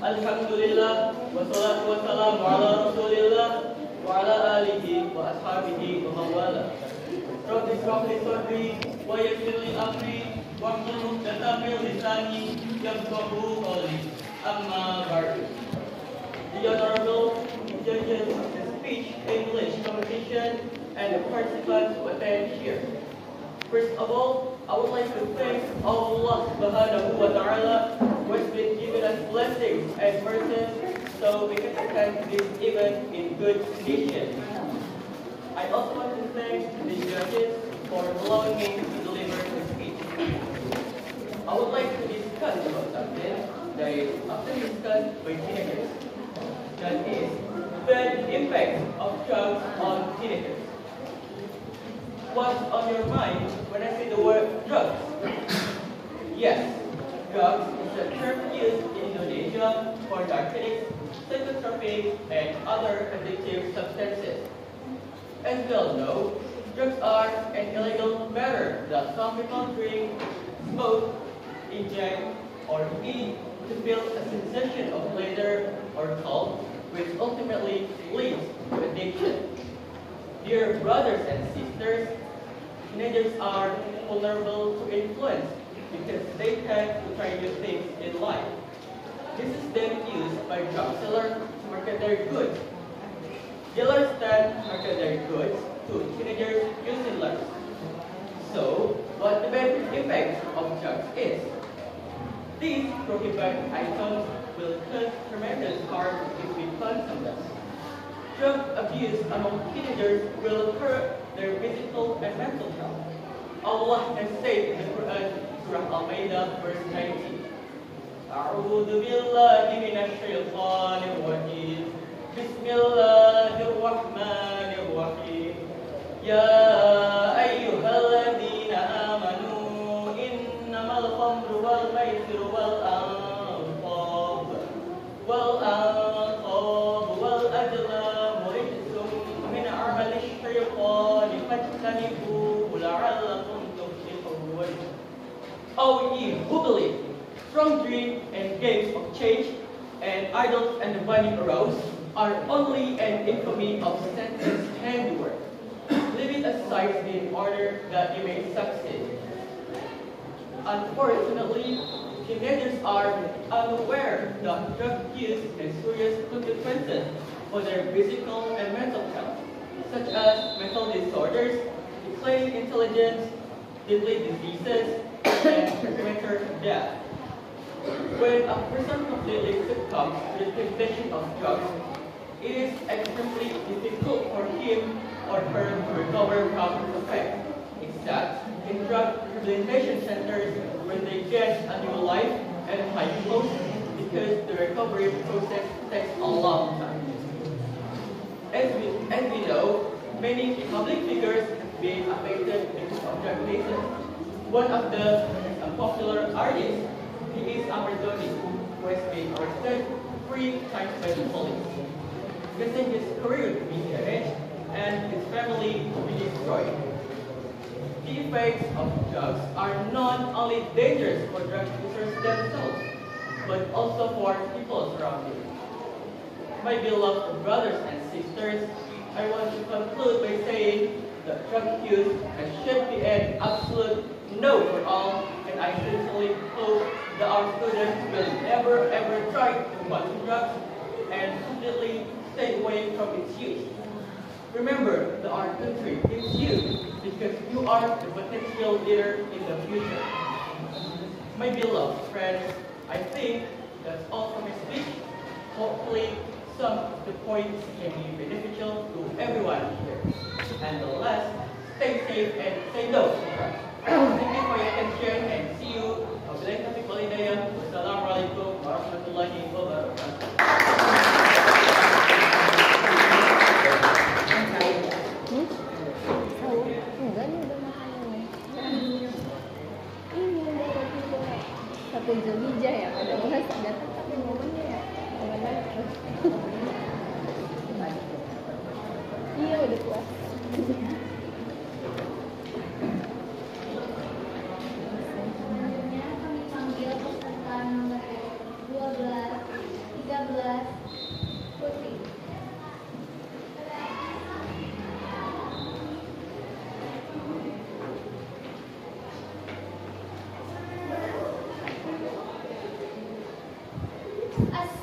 Alhamdulillah, wassalatu wassalamu ala Rasulillah wa ala alihi wa ashabihi wa mawala. Rabbi shrah li sadri wa yassir li amri wahlul 'uqdatam min lisani yafqahu qawli. Amma ba'du. The honorable judges of the speech English competition and the participants who attend here. First of all, I would like to thank Allah Subhanahu wa Ta'ala who has been giving us blessings and mercies so we can attend this event in good condition. I also want to thank the judges for allowing me to deliver the speech. I would like to discuss about something that is often discussed by teenagers. That is the impact of drugs on teenagers. What's on your mind when I say the word drugs? Yes, drugs is a term used in Indonesia for narcotics, psychotropic, and other addictive substances. As we all know, drugs are an illegal matter that some people drink, smoke, inject, or eat to build a sensation of pleasure or cult, which ultimately leads to addiction. Dear brothers and sisters, teenagers are vulnerable to influence because they tend to try new things in life. This is then used by drug sellers to market their goods. Dealers then market their goods to teenagers using drugs. So, what the bad impact of drugs is? These prohibited items will cause tremendous harm if we consume them. Drug abuse among teenagers will hurt their physical and mental health. Allah has said in the Quran, Surah Al-Ma'idah, verse 19, A'udhu billahi minash shaytanir rajim. Bismillahirrahmanirrahim. Ya ayyuhalladhina amanu innamal khamru wal maisiru wal anqab wal adlamu rijsum min amali syaitan fajtanibuhu la'allakum tuflihun. O ye who believe, strong drink and games of change and idols and divining arouse are only an infamy of Satan's handiwork. Leave it aside in order that you may succeed. Unfortunately, teenagers are unaware that drug use has serious consequences for their physical and mental health, such as mental disorders, declining intelligence, deadly diseases, and premature death. When a person completely succumbs to the temptation of drugs, it is extremely difficult for him or her to recover from its effect, except in drug rehabilitation centers where they get a new life and high hopes because the recovery process takes a long time. As we know, many public figures have been affected because of drug cases. One of the popular artists, he is Amr Dhoni, who has been arrested 3 times by the police. Getting his career to be damaged and his family to be destroyed. The effects of drugs are not only dangerous for drug users themselves, but also for people surrounding. My beloved brothers and sisters, I want to conclude by saying that drug use should be an absolute no for all, and I sincerely hope that our students will never ever try to consume drugs and completely stay away from its use. Remember that our country needs you because you are the potential leader in the future. My beloved friends, I think that's all from my speech. Hopefully, some of the points can be beneficial to everyone here. And the last, stay safe and say no to drugs. Thank you for your attention and see you. Wassalamualaikum warahmatullahi wabarakatuh. Satu Zulhijjah ya, ada orang datang tapi momennya ya, iya udah puas. Selanjutnya kami panggil peserta nomor 12 As